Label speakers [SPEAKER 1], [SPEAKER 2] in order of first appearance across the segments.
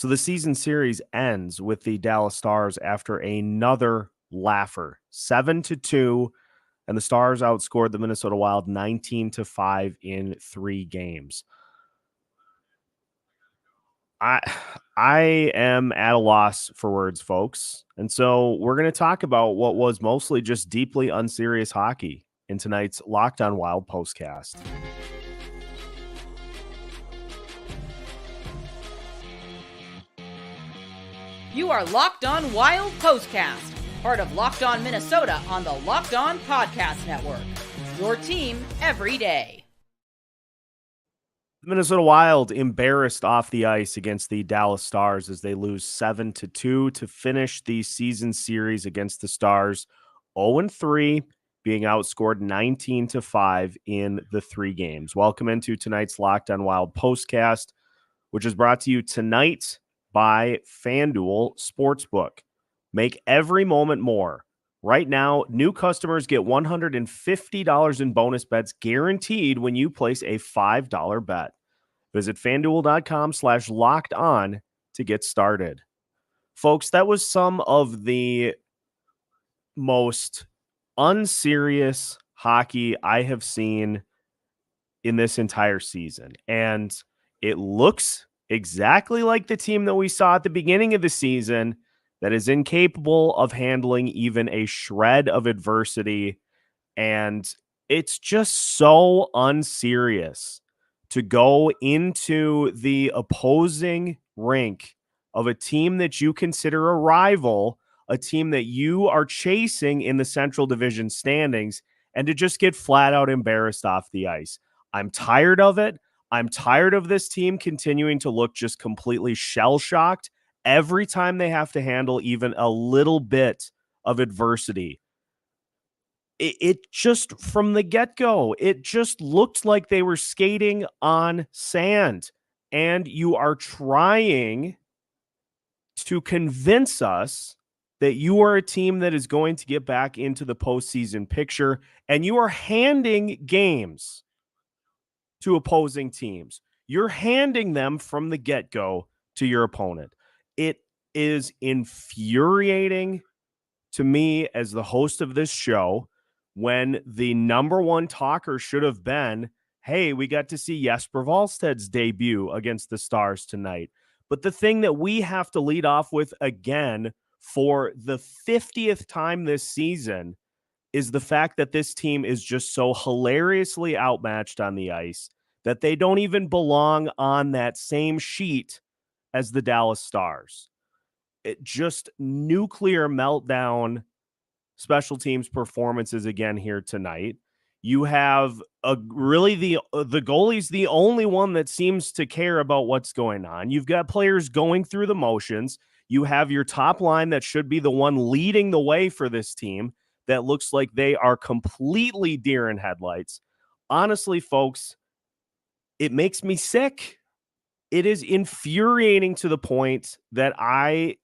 [SPEAKER 1] So the season series ends with the Dallas Stars after another laugher, 7-2, and the Stars outscored the Minnesota Wild 19-5 in 3 games. I am at a loss for words, folks. And so we're going to talk about what was mostly just deeply unserious hockey in tonight's Locked On Wild postcast.
[SPEAKER 2] You are Locked On Wild postcast, part of Locked On Minnesota on the Locked On Podcast Network. Your team every day.
[SPEAKER 1] The Minnesota Wild embarrassed off the ice against the Dallas Stars as they lose 7-2 to finish the season series against the Stars 0-3, being outscored 19-5 in the 3 games. Welcome into tonight's Locked On Wild postcast, which is brought to you tonight by FanDuel Sportsbook. Make every moment more. Right now, new customers get $150 in bonus bets guaranteed when you place a $5 bet. Visit FanDuel.com/lockedon to get started. Folks, that was some of the most unserious hockey I have seen in this entire season. And it looks exactly like the team that we saw at the beginning of the season that is incapable of handling even a shred of adversity. And it's just so unserious to go into the opposing rink of a team that you consider a rival, a team that you are chasing in the Central Division standings, and to just get flat out embarrassed off the ice. I'm tired of it. I'm tired of this team continuing to look just completely shell-shocked every time they have to handle even a little bit of adversity. It just, from the get-go, it just looked like they were skating on sand. And you are trying to convince us that you are a team that is going to get back into the postseason picture, and you are handing games to opposing teams. You're handing them from the get-go to your opponent. It is infuriating to me as the host of this show when the number one talker should have been, hey, we got to see Jesper Wallstedt's debut against the Stars tonight. But the thing that we have to lead off with again for the 50th time this season is the fact that this team is just so hilariously outmatched on the ice that they don't even belong on that same sheet as the Dallas Stars. It just nuclear meltdown special teams performances again here tonight. You have really the goalie's the only one that seems to care about what's going on. You've got players going through the motions. You have your top line that should be the one leading the way for this team that looks like they are completely deer in headlights. Honestly, folks, it makes me sick. It is infuriating to the point that I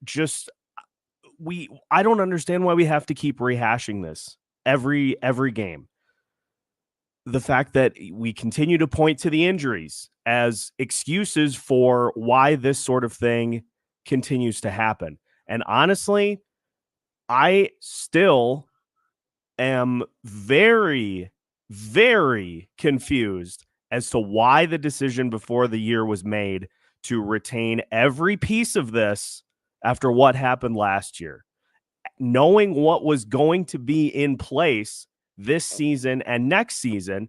[SPEAKER 1] don't understand why we have to keep rehashing this every game. The fact that we continue to point to the injuries as excuses for why this sort of thing continues to happen. And honestly, I still am very, very confused as to why the decision before the year was made to retain every piece of this after what happened last year. Knowing what was going to be in place this season and next season,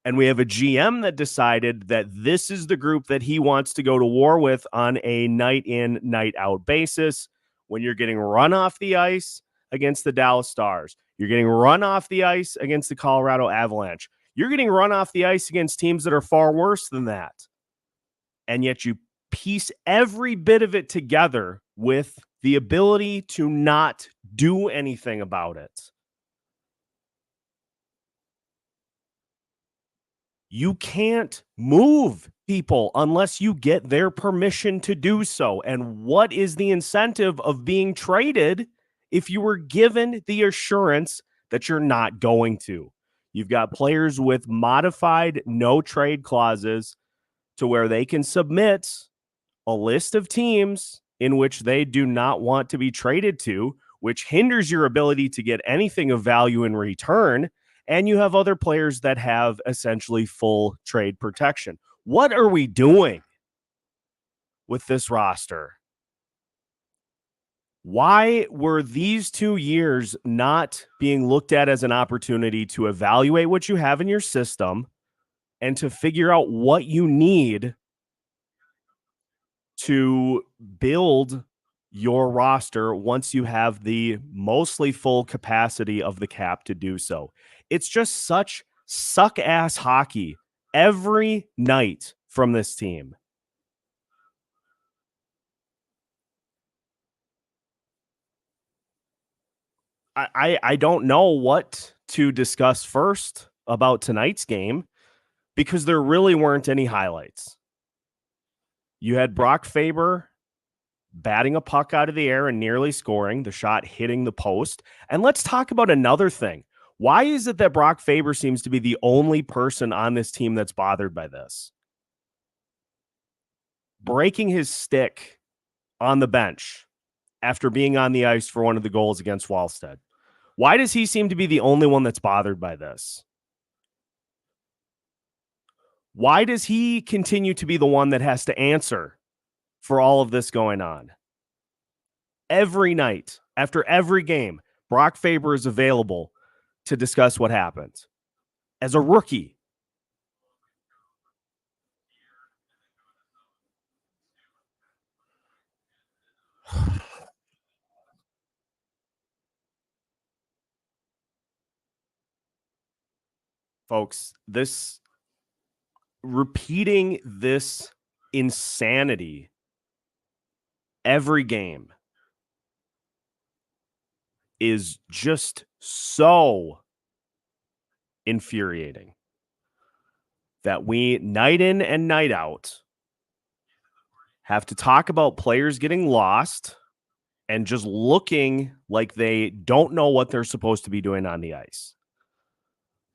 [SPEAKER 1] and we have a GM that decided that this is the group that he wants to go to war with on a night in, night out basis. When you're getting run off the ice against the Dallas Stars, you're getting run off the ice against the Colorado Avalanche, you're getting run off the ice against teams that are far worse than that. And yet you piece every bit of it together with the ability to not do anything about it. You can't move people unless you get their permission to do so. And what is the incentive of being traded if you were given the assurance that you're not going to? You've got players with modified no trade clauses to where they can submit a list of teams in which they do not want to be traded to, which hinders your ability to get anything of value in return. And you have other players that have essentially full trade protection. What are we doing with this roster? Why were these 2 years not being looked at as an opportunity to evaluate what you have in your system and to figure out what you need to build your roster once you have the mostly full capacity of the cap to do so? It's just such suck-ass hockey every night from this team. I don't know what to discuss first about tonight's game because there really weren't any highlights. You had Brock Faber batting a puck out of the air and nearly scoring, the shot hitting the post. And let's talk about another thing. Why is it that Brock Faber seems to be the only person on this team that's bothered by this? Breaking his stick on the bench after being on the ice for one of the goals against Wallstedt. Why does he seem to be the only one that's bothered by this? Why does he continue to be the one that has to answer for all of this going on? Every night, after every game, Brock Faber is available to discuss what happened. As a rookie, folks, repeating this insanity every game is just so infuriating that we, night in and night out, have to talk about players getting lost and just looking like they don't know what they're supposed to be doing on the ice.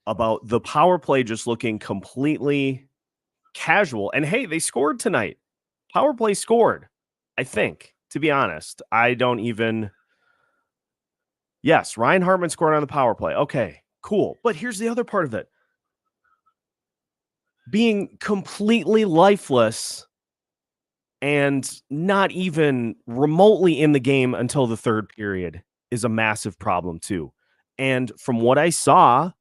[SPEAKER 1] About the power play just looking completely casual. And hey, they scored tonight. Power play scored, I think, to be honest. I don't even... Yes, Ryan Hartman scored on the power play. Okay, cool. But here's the other part of it. Being completely lifeless and not even remotely in the game until the third period is a massive problem too. And from what I saw,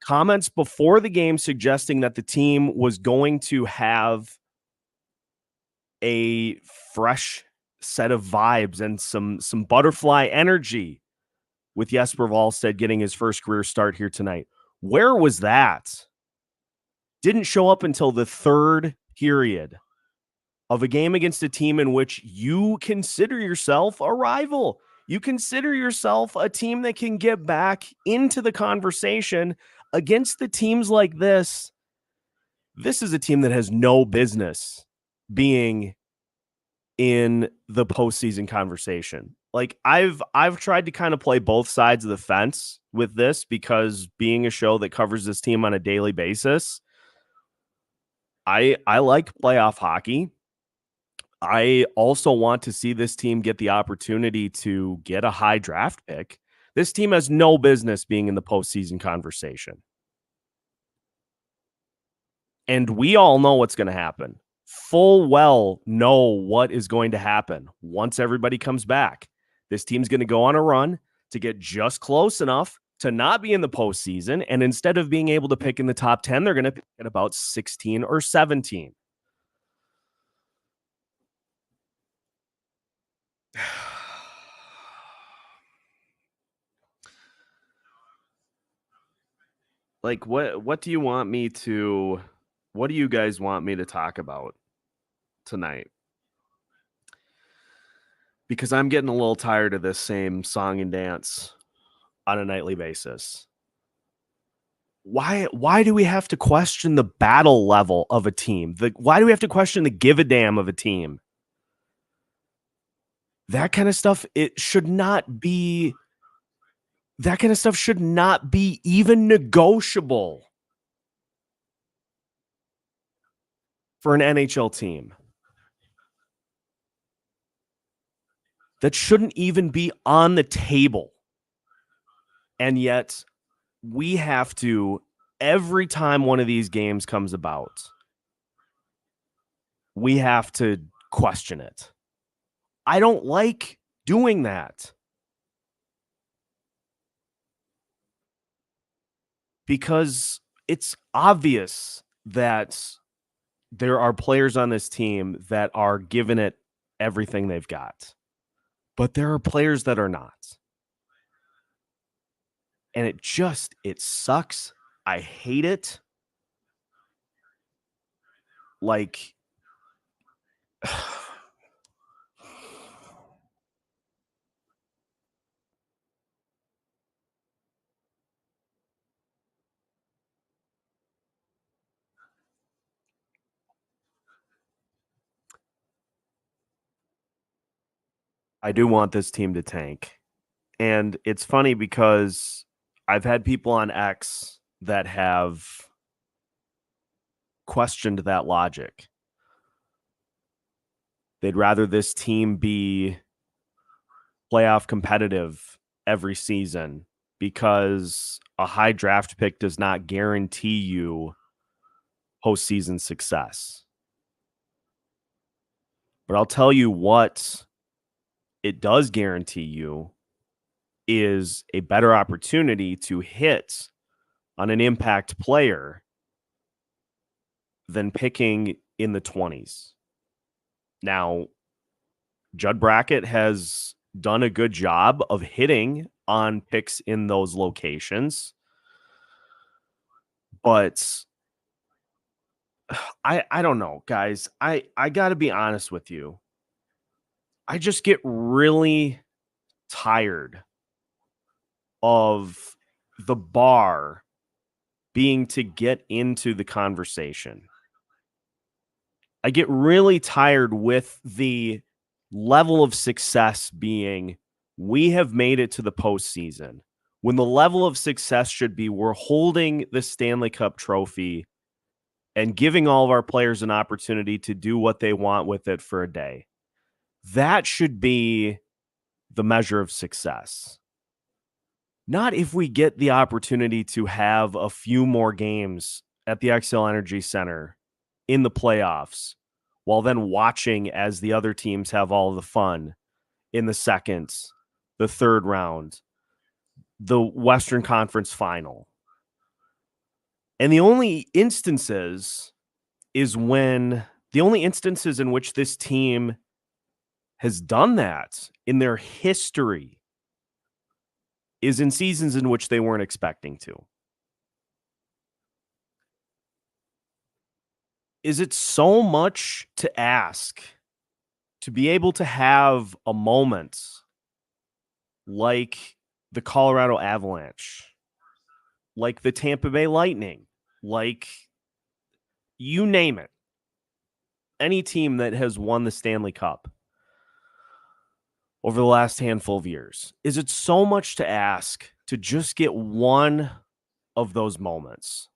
[SPEAKER 1] comments before the game suggesting that the team was going to have a fresh set of vibes and some butterfly energy with Jesper Wallstedt getting his first career start here tonight. Where was that? Didn't show up until the third period of a game against a team in which you consider yourself a rival. You consider yourself a team that can get back into the conversation against the teams like this. This is a team that has no business being in the postseason conversation. Like I've tried to kind of play both sides of the fence with this because being a show that covers this team on a daily basis, I like playoff hockey. I also want to see this team get the opportunity to get a high draft pick. This team has no business being in the postseason conversation. And we all know what's going to happen. Full well know what is going to happen once everybody comes back. This team's going to go on a run to get just close enough to not be in the postseason. And instead of being able to pick in the top 10, they're going to pick at about 16 or 17. Like, what do you want me to, what do you guys want me to talk about tonight? Because I'm getting a little tired of this same song and dance on a nightly basis. Why do we have to question the battle level of a team? Why do we have to question the give a damn of a team? That kind of stuff, it should not be, that kind of stuff should not be even negotiable for an NHL team. that shouldn't even be on the table. And yet we have to, every time one of these games comes about, we have to question it. I don't like doing that. Because it's obvious that there are players on this team that are giving it everything they've got. But there are players that are not. And it sucks. I hate it. Like, I do want this team to tank. And it's funny because I've had people on X that have questioned that logic. They'd rather this team be playoff competitive every season because a high draft pick does not guarantee you postseason success. But I'll tell you what it does guarantee you is a better opportunity to hit on an impact player than picking in the 20s. Now, Judd Brackett has done a good job of hitting on picks in those locations. But I don't know, guys. I got to be honest with you. I just get really tired of the bar being to get into the conversation. I get really tired with the level of success being we have made it to the postseason, when the level of success should be we're holding the Stanley Cup trophy and giving all of our players an opportunity to do what they want with it for a day. That should be the measure of success. Not if we get the opportunity to have a few more games at the XL Energy Center in the playoffs, while then watching as the other teams have all the fun in the second, the third round, the Western Conference final. And the only instances in which this team has done that in their history is in seasons in which they weren't expecting to. Is it so much to ask to be able to have a moment like the Colorado Avalanche, like the Tampa Bay Lightning, like you name it, any team that has won the Stanley Cup over the last handful of years? Is it so much to ask to just get one of those moments?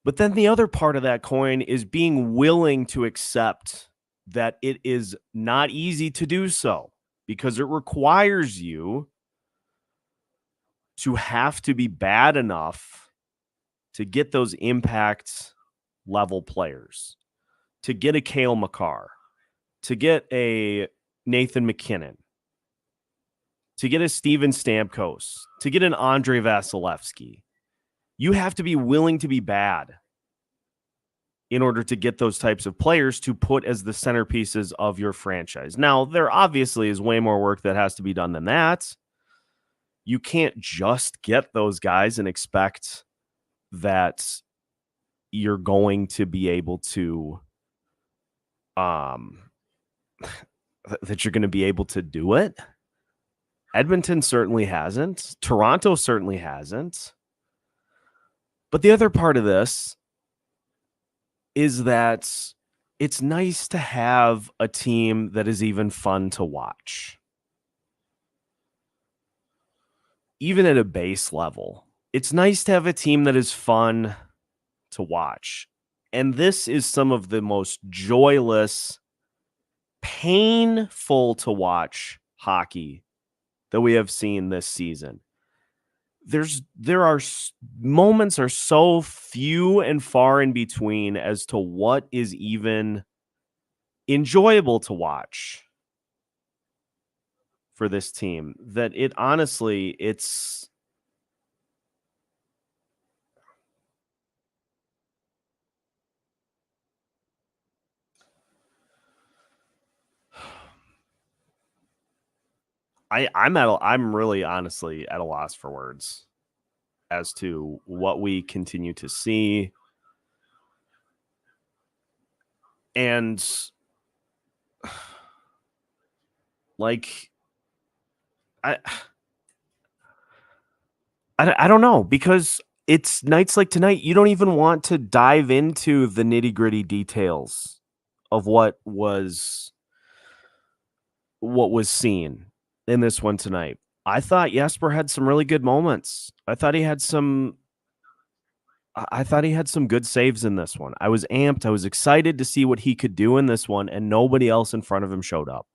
[SPEAKER 1] But then the other part of that coin is being willing to accept that it is not easy to do so, because it requires you to have to be bad enough to get those impact level players, to get a Cale Makar, to get a Nathan McKinnon, to get a Steven Stamkos, to get an Andre Vasilevsky. You have to be willing to be bad in order to get those types of players to put as the centerpieces of your franchise. Now, there obviously is way more work that has to be done than that. You can't just get those guys and expect that you're going to be able to that you're going to be able to do it. Edmonton certainly hasn't. Toronto certainly hasn't. But the other part of this is that it's nice to have a team that is even fun to watch. Even at a base level, it's nice to have a team that is fun to watch. And this is some of the most joyless painful to watch hockey that we have seen this season. Moments are so few and far in between as to what is even enjoyable to watch for this team that it honestly, it's I'm really honestly at a loss for words as to what we continue to see. And like I don't know, because it's nights like tonight, you don't even want to dive into the nitty-gritty details of what was seen in this one tonight. I thought Jesper had some really good moments. I thought he had some good saves in this one. I was amped. I was excited to see what he could do in this one, and nobody else in front of him showed up.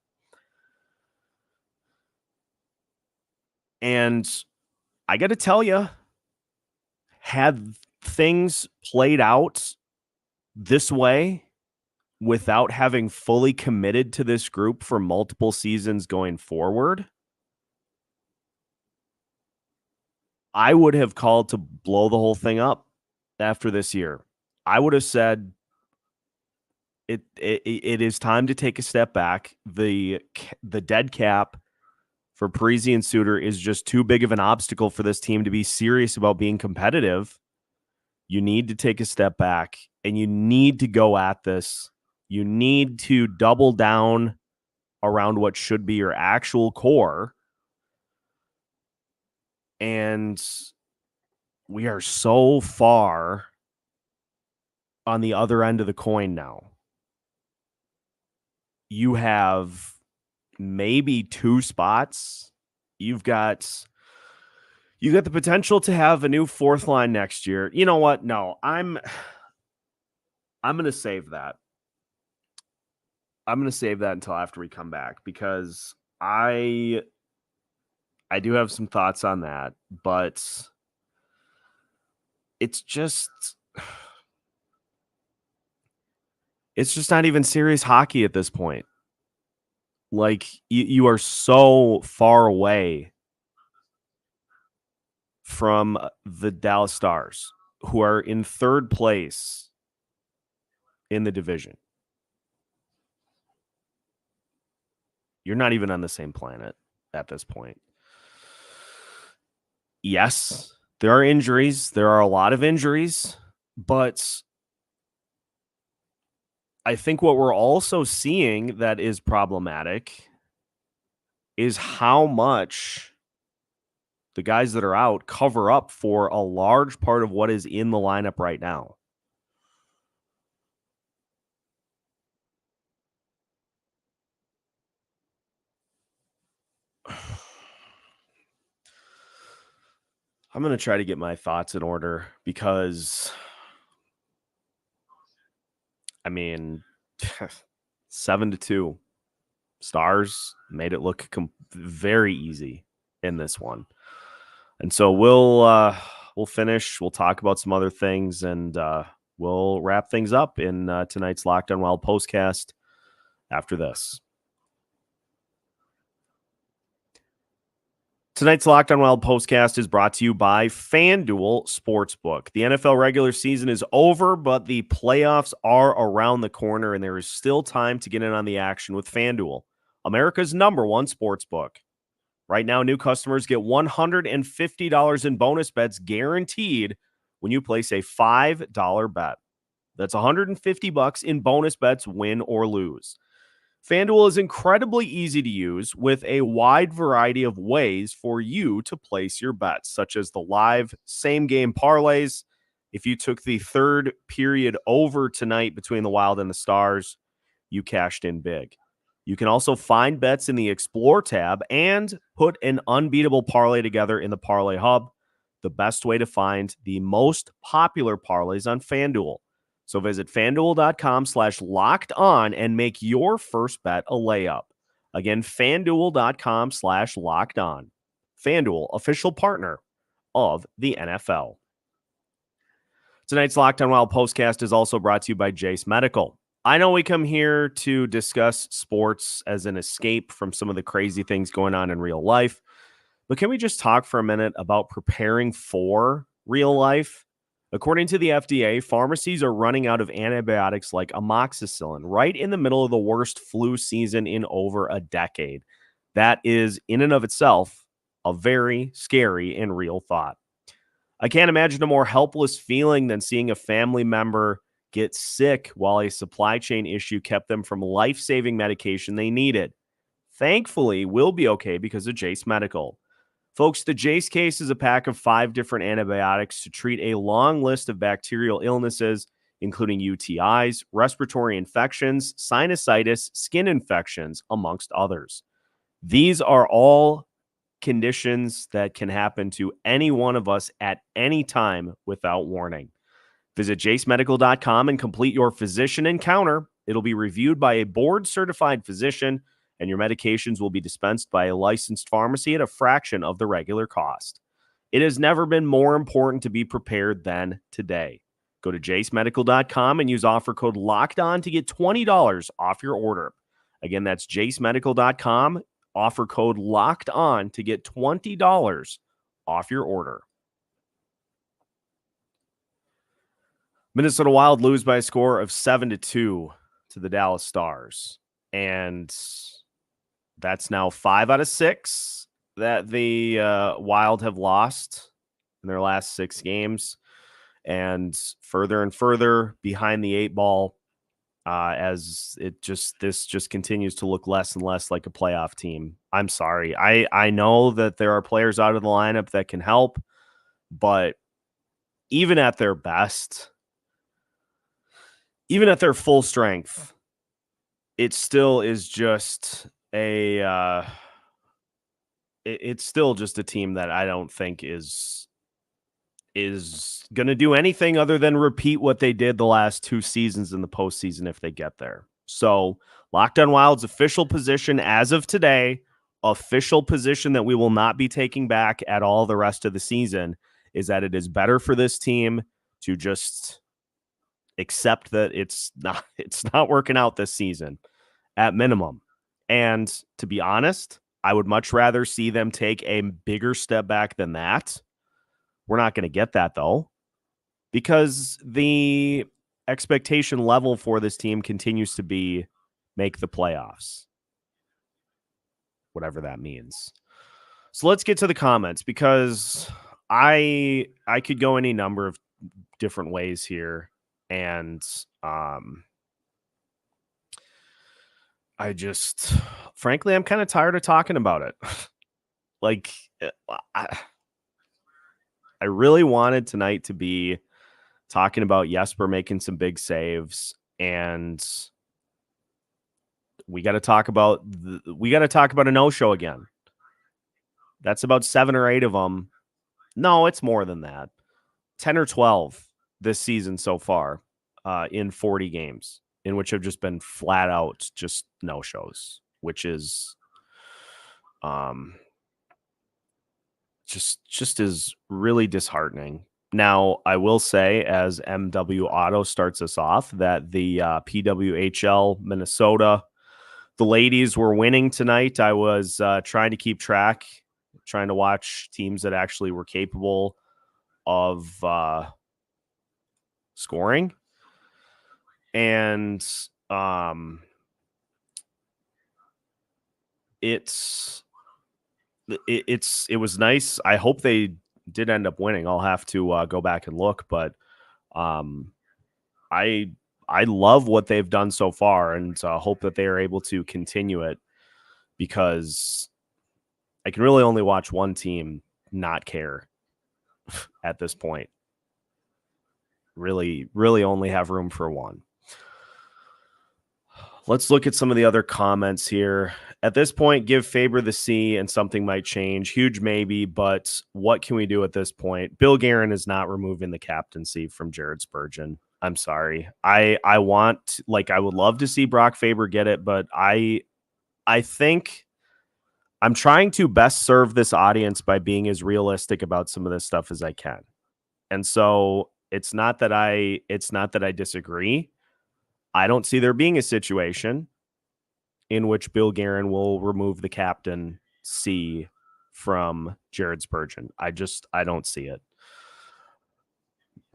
[SPEAKER 1] And I got to tell you, had things played out this way without having fully committed to this group for multiple seasons going forward, I would have called to blow the whole thing up after this year. I would have said it is time to take a step back. The dead cap for Parise and Suter is just too big of an obstacle for this team to be serious about being competitive. You need to take a step back and you need to go at this. You need to double down around what should be your actual core. And we are so far on the other end of the coin now. You have maybe 2 spots. You've got the potential to have a new 4th line next year. You know what? No, I'm going to save that. I'm going to save that until after we come back, because I do have some thoughts on that, but it's just not even serious hockey at this point. Like, you are so far away from the Dallas Stars, who are in 3rd place in the division. You're not even on the same planet at this point. Yes, there are injuries. There are a lot of injuries, but I think what we're also seeing that is problematic is how much the guys that are out cover up for a large part of what is in the lineup right now. I'm going to try to get my thoughts in order, because, I mean, 7-2 Stars made it look very easy in this one. And so we'll finish. We'll talk about some other things, and we'll wrap things up in tonight's Locked On Wild postcast after this. Tonight's Locked On Wild postcast is brought to you by FanDuel Sportsbook. The NFL regular season is over, but the playoffs are around the corner, and there is still time to get in on the action with FanDuel, America's #1 sportsbook. Right now, new customers get $150 in bonus bets guaranteed when you place a $5 bet. That's $150 in bonus bets, win or lose. FanDuel is incredibly easy to use with a wide variety of ways for you to place your bets, such as the live same-game parlays. If you took the 3rd period over tonight between the Wild and the Stars, you cashed in big. You can also find bets in the Explore tab and put an unbeatable parlay together in the Parlay Hub, the best way to find the most popular parlays on FanDuel. So visit FanDuel.com/LockedOn and make your first bet a layup. Again, FanDuel.com/LockedOn. FanDuel, official partner of the NFL. Tonight's Locked On Wild postcast is also brought to you by Jase Medical. I know we come here to discuss sports as an escape from some of the crazy things going on in real life, but can we just talk for a minute about preparing for real life? According to the FDA, pharmacies are running out of antibiotics like amoxicillin right in the middle of the worst flu season in over a decade. That is, in and of itself, a very scary and real thought. I can't imagine a more helpless feeling than seeing a family member get sick while a supply chain issue kept them from life-saving medication they needed. Thankfully, we'll be okay because of Jase Medical. Folks, the Jase case is a pack of 5 different antibiotics to treat a long list of bacterial illnesses, including UTIs, respiratory infections, sinusitis, skin infections, amongst others. These are all conditions that can happen to any one of us at any time without warning. Visit jasemedical.com and complete your physician encounter. It'll be reviewed by a board-certified physician, and your medications will be dispensed by a licensed pharmacy at a fraction of the regular cost. It has never been more important to be prepared than today. Go to jasemedical.com and use offer code LOCKEDON to get $20 off your order. Again, that's jasemedical.com, offer code LOCKEDON to get $20 off your order. Minnesota Wild lose by a score of 7-2 to the Dallas Stars. And that's now 5 out of 6 that the Wild have lost in their last 6 games, and further and further behind the 8 ball as this just continues to look less and less like a playoff team. I'm sorry. I know that there are players out of the lineup that can help, but even at their best, even at their full strength, it still is just it's still just a team that I don't think is going to do anything other than repeat what they did the last 2 seasons in the postseason if they get there. So Locked On Wild's official position as of today, official position that we will not be taking back at all the rest of the season, is that it is better for this team to just accept that it's not working out this season at minimum. And to be honest, I would much rather see them take a bigger step back than that. We're not going to get that, though, because the expectation level for this team continues to be make the playoffs, whatever that means. So let's get to the comments, because I could go any number of different ways here, and I just, frankly, I'm kind of tired of talking about it. Like, I really wanted tonight to be talking about Jesper making some big saves, and we got to talk about a no-show again. That's about 7 or 8 of them. No, it's more than that. 10 or 12 this season so far, in 40 games, in which have just been flat out just no-shows, which is just is really disheartening. Now, I will say, as MW Auto starts us off, that the PWHL Minnesota, the ladies were winning tonight. I was trying to keep track, trying to watch teams that actually were capable of scoring. And it was nice. I hope they did end up winning. I'll have to go back and look, but I love what they've done so far, and hope that they are able to continue it, because I can really only watch one team not care at this point. Really only have room for one. Let's look at some of the other comments here. At this point, give Faber the C and something might change. Huge maybe, but what can we do at this point? Bill Guerin is not removing the captaincy from Jared Spurgeon. I'm sorry. I want, like, I would love to see Brock Faber get it, but I think I'm trying to best serve this audience by being as realistic about some of this stuff as I can. And so it's not that I disagree. I don't see there being a situation in which Bill Guerin will remove the captain C from Jared Spurgeon. I don't see it.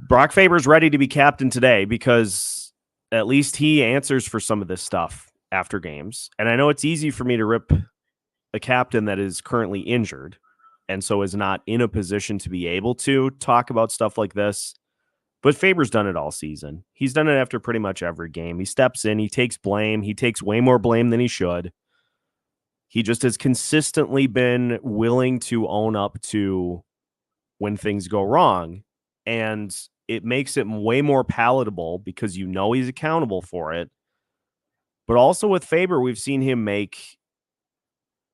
[SPEAKER 1] Brock Faber's ready to be captain today because at least he answers for some of this stuff after games. And I know it's easy for me to rip a captain that is currently injured and so is not in a position to be able to talk about stuff like this. But Faber's done it all season. He's done it after pretty much every game. He steps in, he takes blame. He takes way more blame than he should. He just has consistently been willing to own up to when things go wrong. And it makes it way more palatable because you know he's accountable for it. But also with Faber, we've seen him make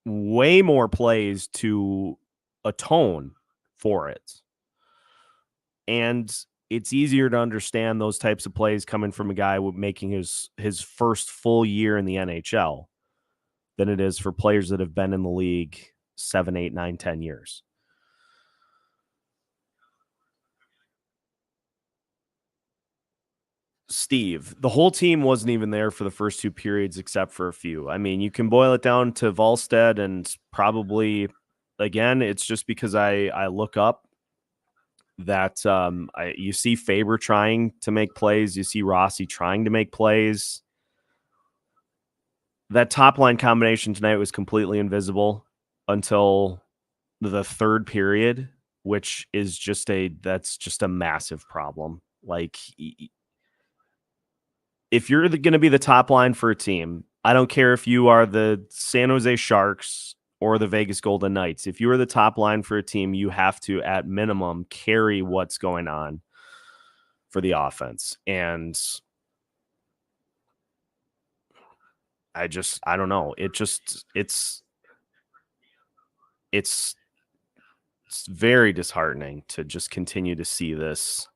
[SPEAKER 1] way more plays to atone for it. And it's easier to understand those types of plays coming from a guy making his first full year in the NHL than it is for players that have been in the league 7, 8, 9, 10 years. Steve, the whole team wasn't even there for the first two periods except for a few. I mean, you can boil it down to Wallstedt and probably, again, it's just because I look up that you see Faber trying to make plays. You see Rossi trying to make plays. That top line combination tonight was completely invisible until the third period, which is that's just a massive problem. Like, if you're going to be the top line for a team, I don't care if you are the San Jose Sharks or the Vegas Golden Knights. If you are the top line for a team, you have to, at minimum, carry what's going on for the offense. And I don't know. It's very disheartening to just continue to see this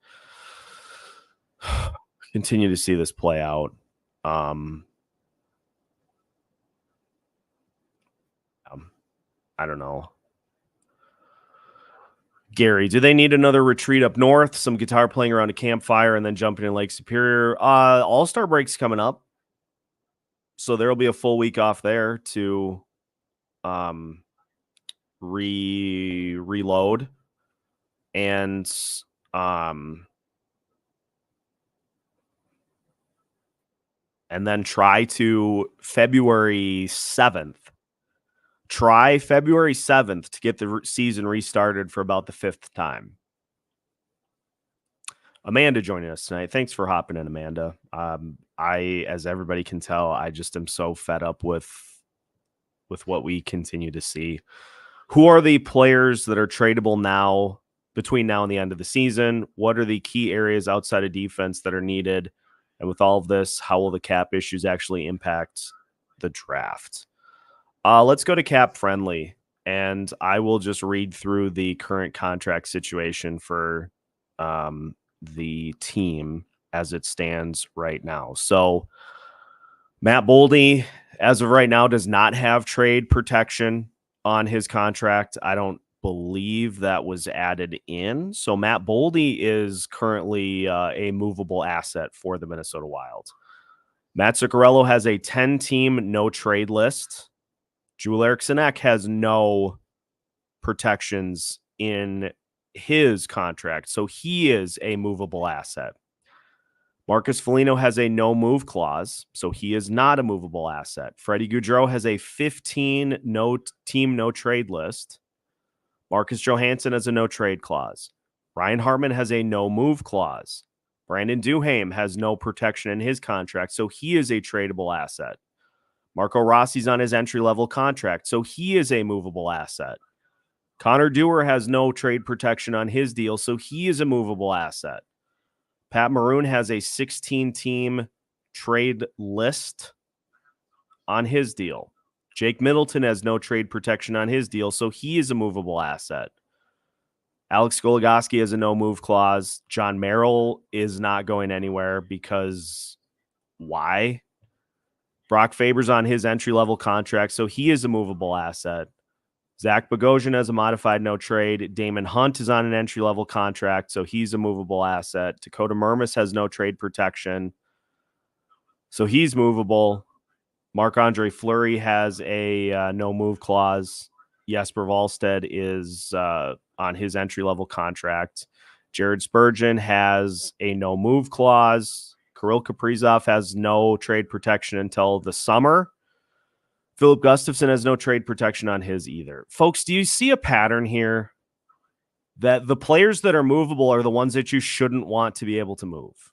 [SPEAKER 1] play out. I don't know. Gary, do they need another retreat up north, some guitar playing around a campfire, and then jumping in Lake Superior? AllStar Break's coming up, so there'll be a full week off there to reload and then try February 7th to get the season restarted for about the fifth time. Amanda joining us tonight. Thanks for hopping in, Amanda. I, as everybody can tell, I just am so fed up with what we continue to see. Who are the players that are tradable now between now and the end of the season? What are the key areas outside of defense that are needed? And with all of this, how will the cap issues actually impact the draft? Let's go to Cap Friendly, and I will just read through the current contract situation for the team as it stands right now. So Matt Boldy, as of right now, does not have trade protection on his contract. I don't believe that was added in. So Matt Boldy is currently a movable asset for the Minnesota Wild. Matt Zuccarello has a 10-team no-trade list. Joel Eriksson Ek has no protections in his contract, so he is a movable asset. Marcus Foligno has a no-move clause, so he is not a movable asset. Freddie Gaudreau has a 15 no-team no-trade list. Marcus Johansson has a no-trade clause. Ryan Hartman has a no-move clause. Brandon Duhaime has no protection in his contract, so he is a tradable asset. Marco Rossi's on his entry-level contract, so he is a movable asset. Connor Dewar has no trade protection on his deal, so he is a movable asset. Pat Maroon has a 16-team trade list on his deal. Jake Middleton has no trade protection on his deal, so he is a movable asset. Alex Goligoski has a no-move clause. John Merrill is not going anywhere because why? Brock Faber's on his entry-level contract, so he is a movable asset. Zach Bogosian has a modified no trade. Damon Hunt is on an entry-level contract, so he's a movable asset. Dakota Mermis has no trade protection, so he's movable. Marc-Andre Fleury has a no-move clause. Jesper Wallstedt is on his entry-level contract. Jared Spurgeon has a no-move clause. Kirill Kaprizov has no trade protection until the summer. Philip Gustafson has no trade protection on his either. Folks, do you see a pattern here that the players that are movable are the ones that you shouldn't want to be able to move?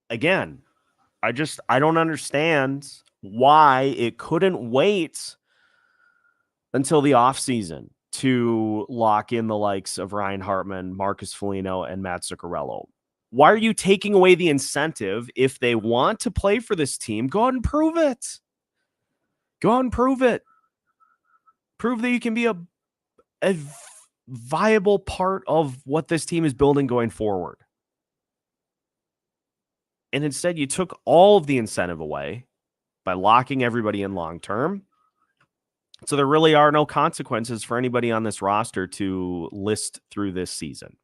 [SPEAKER 1] Again, I don't understand why it couldn't wait until the offseason to lock in the likes of Ryan Hartman, Marcus Foligno, and Matt Zuccarello. Why are you taking away the incentive? If they want to play for this team, go out and prove it. Go out and prove it. Prove that you can be a viable part of what this team is building going forward. And instead, you took all of the incentive away by locking everybody in long term. So there really are no consequences for anybody on this roster to list through this season.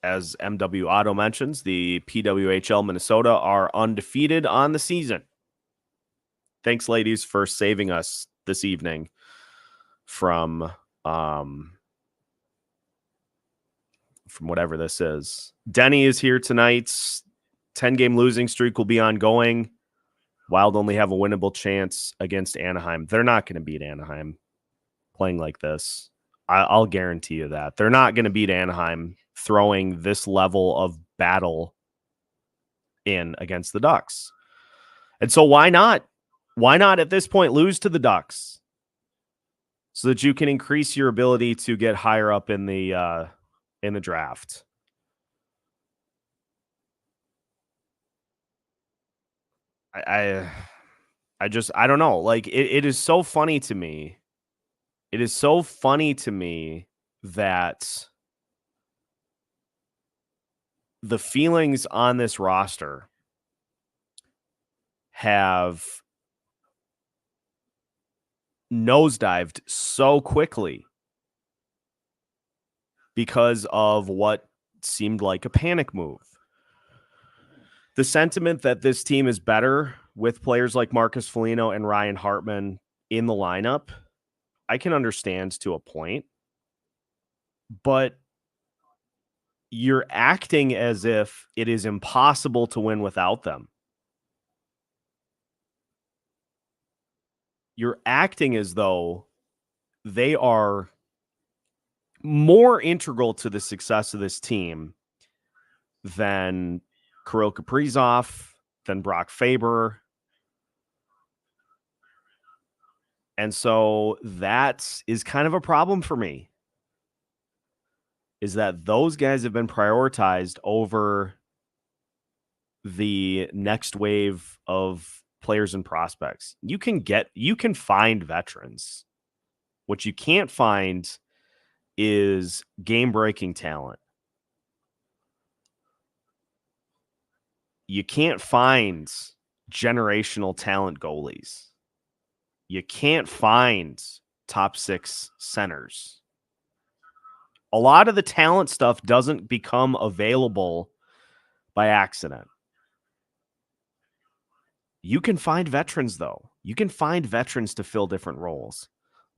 [SPEAKER 1] As MW Auto mentions, the PWHL Minnesota are undefeated on the season. Thanks, ladies, for saving us this evening from whatever this is. Denny is here tonight. 10-game losing streak will be ongoing. Wild only have a winnable chance against Anaheim. They're not going to beat Anaheim playing like this. I'll guarantee you that. They're not going to beat Anaheim throwing this level of battle in against the Ducks. And so why not? Why not at this point lose to the Ducks so that you can increase your ability to get higher up in the draft? I don't know. Like it is so funny to me. It is so funny to me that the feelings on this roster have nosedived so quickly because of what seemed like a panic move. The sentiment that this team is better with players like Marcus Foligno and Ryan Hartman in the lineup, I can understand to a point, but you're acting as if it is impossible to win without them. You're acting as though they are more integral to the success of this team than Kirill Kaprizov, than Brock Faber. And so that is kind of a problem for me, is that those guys have been prioritized over the next wave of players and prospects. You can find veterans. What you can't find is game-breaking talent. You can't find generational talent goalies. You can't find top 6 centers. A lot of the talent stuff doesn't become available by accident. You can find veterans, though. You can find veterans to fill different roles.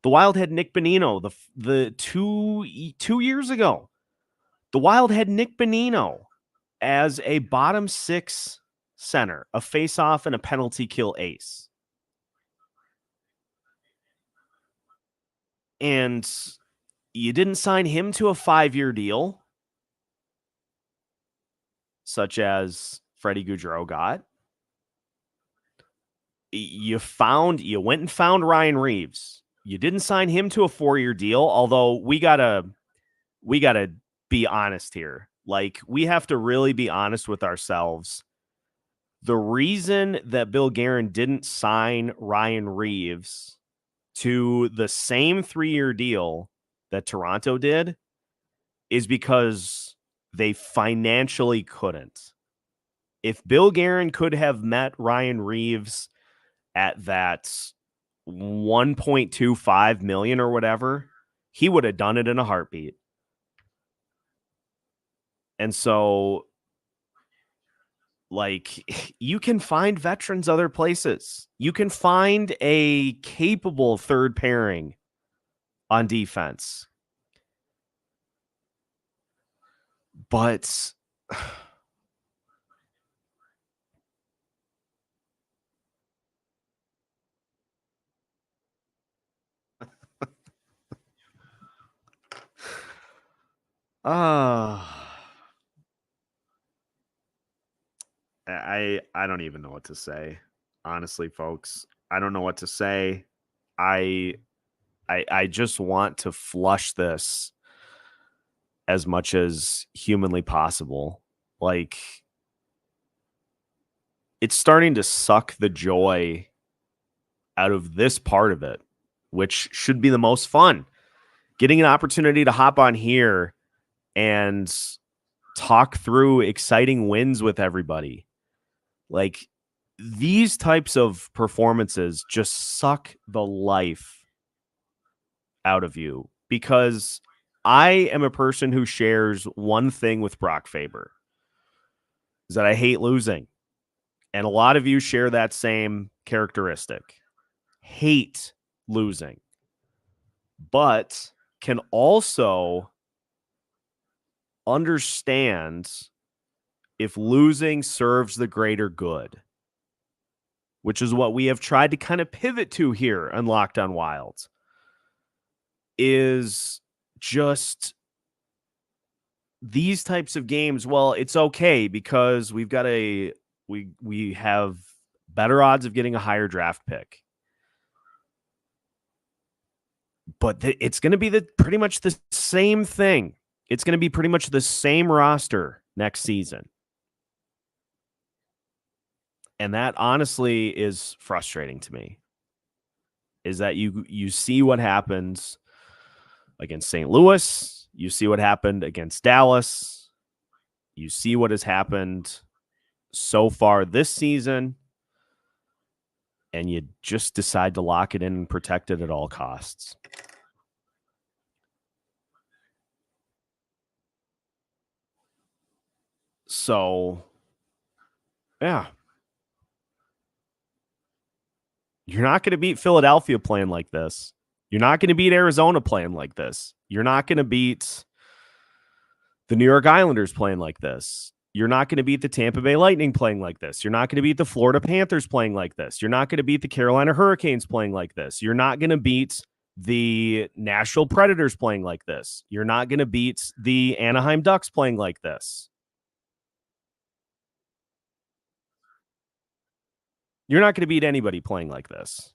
[SPEAKER 1] The Wild had Nick Bonino the 2 years ago. The Wild had Nick Bonino as a bottom 6 center, a face-off and a penalty kill ace. And you didn't sign him to a 5-year deal, such as Freddie Gaudreau got. You went and found Ryan Reeves. You didn't sign him to a 4-year deal, although we gotta be honest here. Like, we have to really be honest with ourselves. The reason that Bill Guerin didn't sign Ryan Reeves to the same 3-year deal that Toronto did is because they financially couldn't. If Bill Guerin could have met Ryan Reeves at that $1.25 million or whatever, he would have done it in a heartbeat. And so, like, you can find veterans other places. You can find a capable third pairing on defense. But I don't even know what to say. Honestly, folks, I don't know what to say. I just want to flush this as much as humanly possible. Like, it's starting to suck the joy out of this part of it, which should be the most fun. Getting an opportunity to hop on here and talk through exciting wins with everybody. Like, these types of performances just suck the life out of you, because I am a person who shares one thing with Brock Faber, is that I hate losing. And a lot of you share that same characteristic. Hate losing. But can also understand if losing serves the greater good, which is what we have tried to kind of pivot to here on Locked On Wild, is just these types of games. Well, it's okay because we have better odds of getting a higher draft pick. But it's going to be pretty much the same thing. It's going to be pretty much the same roster next season. And that honestly is frustrating to me, is that you see what happens against St. Louis. You see what happened against Dallas. You see what has happened so far this season. And you just decide to lock it in and protect it at all costs. So, yeah. You're not going to beat Philadelphia playing like this. You're not going to beat Arizona playing like this. You're not going to beat the New York Islanders playing like this. You're not going to beat the Tampa Bay Lightning playing like this. You're not going to beat the Florida Panthers playing like this. You're not going to beat the Carolina Hurricanes playing like this. You're not going to beat the Nashville Predators playing like this. You're not going to beat the Anaheim Ducks playing like this. You're not going to beat anybody playing like this.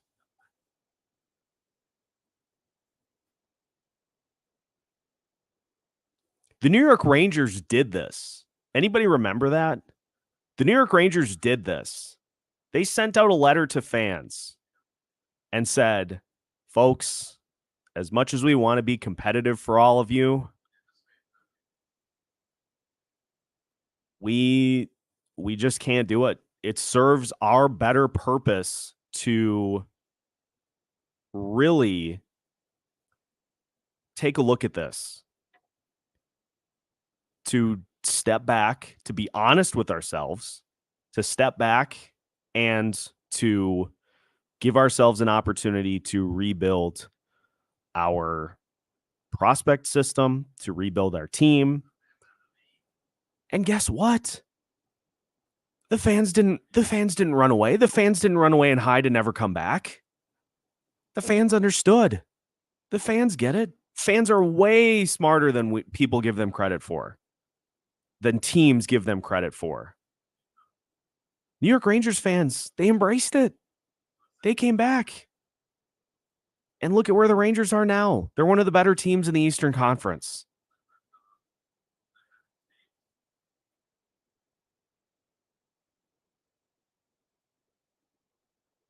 [SPEAKER 1] The New York Rangers did this. Anybody remember that? The New York Rangers did this. They sent out a letter to fans and said, folks, as much as we want to be competitive for all of you, we just can't do it. It serves our better purpose to really take a look at this, to step back, to be honest with ourselves, to step back and to give ourselves an opportunity to rebuild our prospect system, to rebuild our team. And guess what? The fans didn't run away. The fans didn't run away and hide and never come back. The fans understood. The fans get it. Fans are way smarter than people give them credit for, than teams give them credit for. New York Rangers fans, they embraced it. They came back. And look at where the Rangers are now. They're one of the better teams in the Eastern Conference.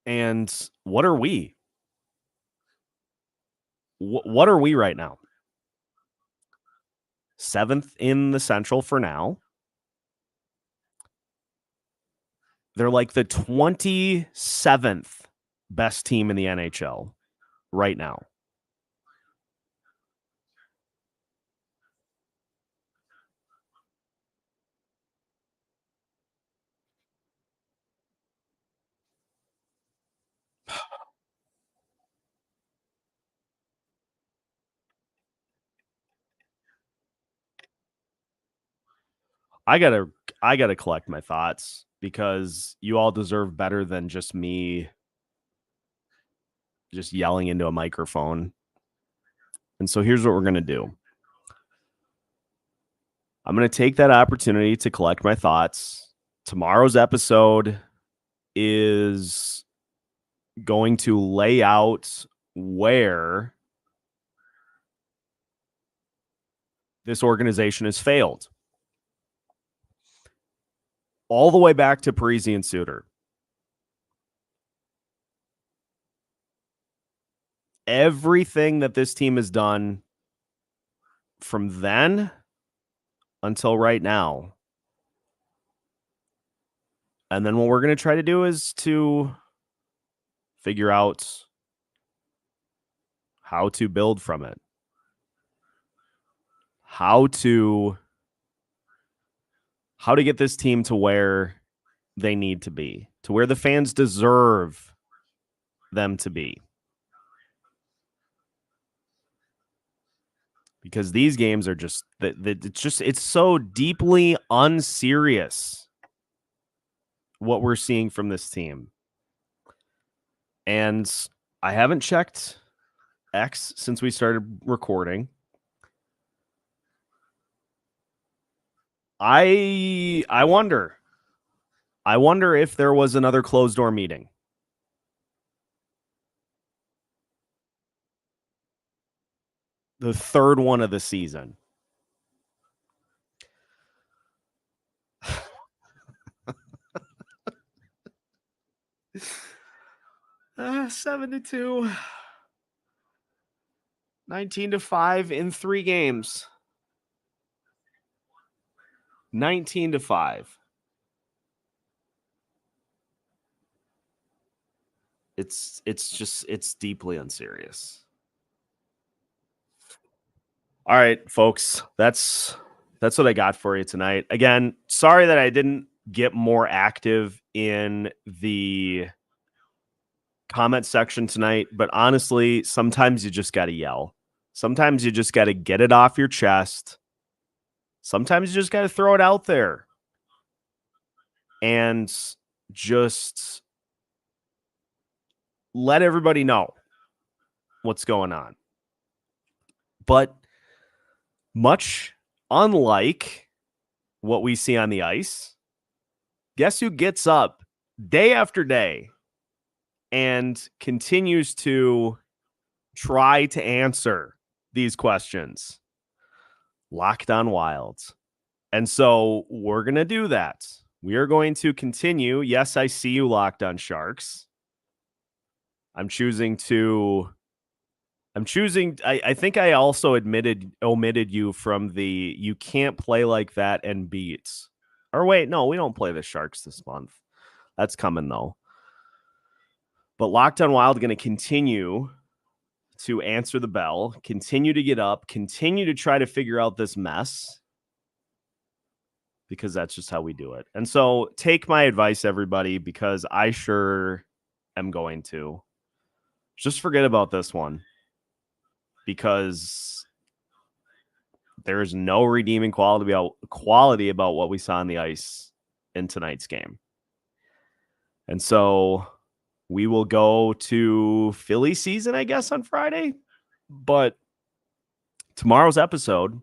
[SPEAKER 1] And what are we? What are we right now? 7th in the Central for now. They're like the 27th best team in the NHL right now. I gotta collect my thoughts because you all deserve better than just me just yelling into a microphone. And so here's what we're gonna do. I'm gonna take that opportunity to collect my thoughts. Tomorrow's episode is going to lay out where this organization has failed. All the way back to Parise and Suter. Everything that this team has done from then until right now. And then what we're going to try to do is to figure out how to build from it. How to get this team to where they need to be, to where the fans deserve them to be. Because these games are just it's so deeply unserious what we're seeing from this team. And I haven't checked X since we started recording. I wonder if there was another closed door meeting. The third one of the season. Uh, 7-2. 19-5 in 3 games. 19-5. It's deeply unserious. All right, folks, that's what I got for you tonight. Again, sorry that I didn't get more active in the comment section tonight, but honestly, sometimes you just got to yell. Sometimes you just got to get it off your chest. Sometimes you just got to throw it out there and just let everybody know what's going on. But much unlike what we see on the ice, guess who gets up day after day and continues to try to answer these questions? Locked On Wild. And so we're going to do that. We are going to continue. Yes, I see you, Locked On Sharks. I think I also omitted you from the you can't play like that and beat. Or wait, no, we don't play the Sharks this month. That's coming though. But Locked On Wild going to continue to answer the bell, continue to get up, continue to try to figure out this mess, because that's just how we do it. And so take my advice, everybody, because I sure am going to. Just forget about this one, because there is no redeeming quality about what we saw on the ice in tonight's game. And so we will go to Philly season, I guess, on Friday. But tomorrow's episode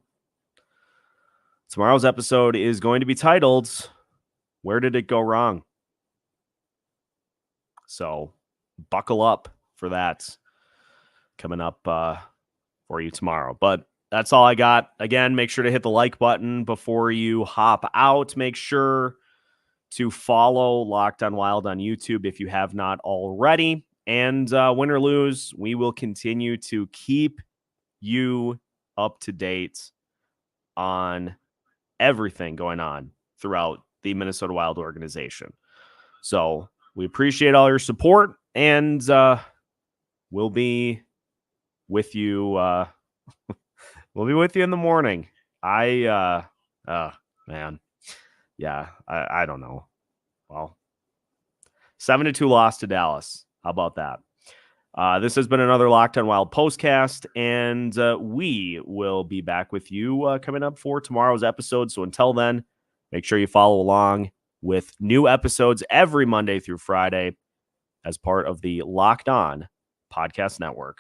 [SPEAKER 1] is going to be titled, Where Did It Go Wrong? So buckle up for that coming up for you tomorrow. But that's all I got. Again, make sure to hit the like button before you hop out. Make sure to follow Locked On Wild on YouTube if you have not already. And win or lose, we will continue to keep you up to date on everything going on throughout the Minnesota Wild organization. So we appreciate all your support, and we'll be with you. We'll be with you in the morning. Man, yeah, I don't know. Well, 7-2 loss to Dallas. How about that? This has been another Locked On Wild postcast, and we will be back with you coming up for tomorrow's episode. So until then, make sure you follow along with new episodes every Monday through Friday as part of the Locked On Podcast Network.